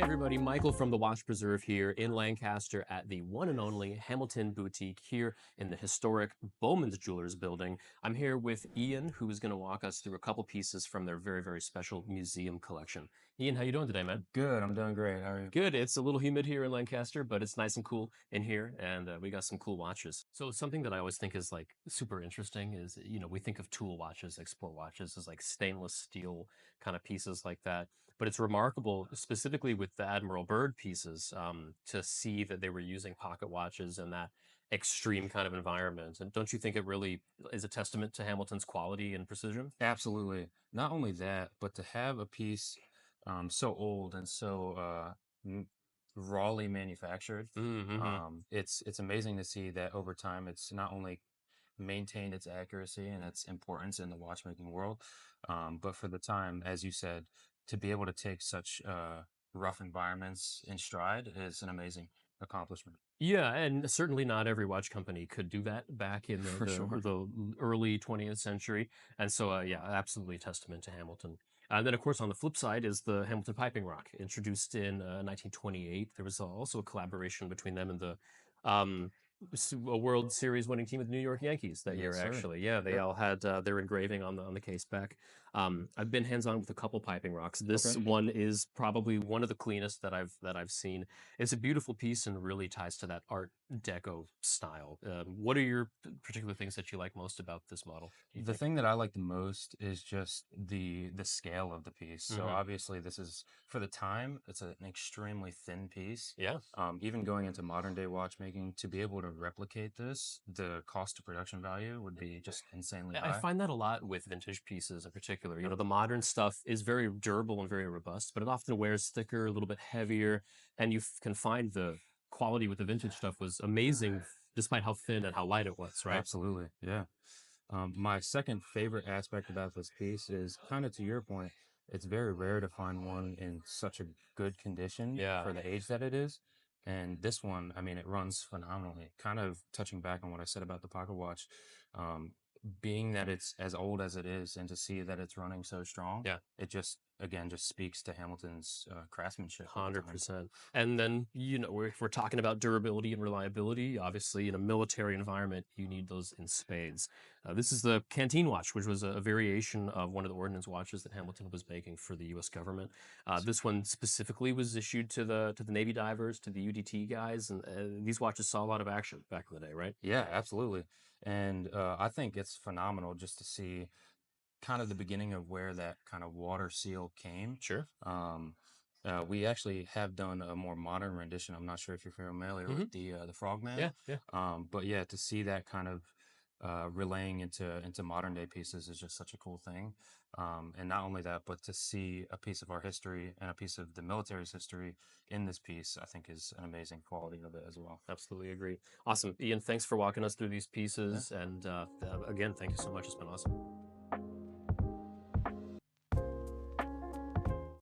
everybody, Michael from the Watch Preserve here in Lancaster at the one and only Hamilton Boutique here in the historic Bowman's Jewelers building. I'm here with Ian, who is going to walk us through a couple pieces from their very, very special museum collection. Ian, how you doing today, man? Good, I'm doing great. How are you? Good. It's a little humid here in Lancaster, but it's nice and cool in here, and we got some cool watches. So something that I always think is like super interesting is, we think of tool watches, like sport watches, as like stainless steel kind of pieces like that. But it's remarkable, specifically with the Admiral Byrd pieces, to see that they were using pocket watches in that extreme kind of environment. And don't you think it really is a testament to Hamilton's quality and precision? Absolutely. Not only that, but to have a piece so old and so rawly manufactured, Mm-hmm. it's amazing to see that over time it's not only maintained its accuracy and its importance in the watchmaking world, but for the time, as you said, to be able to take such rough environments in stride is an amazing accomplishment. Yeah, and certainly not every watch company could do that back in For sure. the early 20th century. And so, yeah, absolutely a testament to Hamilton. And then, of course, on the flip side is the Hamilton piping rock, introduced in 1928. There was also a collaboration between them and the um, a World Series winning team of the New York Yankees that year, Yes, sir. actually. Yeah, they Yep. all had their engraving on the case back. I've been hands-on with a couple piping rocks. Okay. This one is probably one of the cleanest that I've seen. It's a beautiful piece and really ties to that Art Deco style. What are your particular things that you like most about this model, do you The think? thing that I like the most is just the scale of the piece. So Hmm. obviously this is for the time, it's an extremely thin piece. Yeah. Even going into modern day watchmaking, to be able to replicate this, the cost to production value would be just insanely I high. find that a lot with vintage pieces in particular. Yep. The modern stuff is very durable and very robust, but it often wears thicker, a little bit heavier, and you can find the quality with the vintage stuff was amazing despite how thin and how light it was, right? Absolutely. Yeah. My second favorite aspect about this piece is kind of to your point, it's very rare to find one in such a good condition Yeah. for the age that it is. And this one, I mean, it runs phenomenally. Kind of touching back on what I said about the pocket watch, um, being that it's as old as it is and to see that it's running so strong, Yeah. it just, again, just speaks to Hamilton's craftsmanship at the time. 100%. And then, if we're talking about durability and reliability, obviously in a military environment, you need those in spades. This is the Canteen watch, which was a variation of one of the ordnance watches that Hamilton was making for the U.S. government. This one specifically was issued to the Navy divers, to the UDT guys, and these watches saw a lot of action back in the day, right? Yeah, absolutely. And I think it's phenomenal just to see kind of the beginning of where that kind of water seal came. Sure. We actually have done a more modern rendition. I'm not sure if you're familiar Hmm. with the frogmen. Yeah, yeah. But yeah, to see that kind of relaying into modern day pieces is just such a cool thing. And not only that, but to see a piece of our history and a piece of the military's history in this piece, I think is an amazing quality of it as well. Absolutely agree. Awesome. Ian, thanks for walking us through these Yeah. pieces. And again, thank you so much. It's been awesome.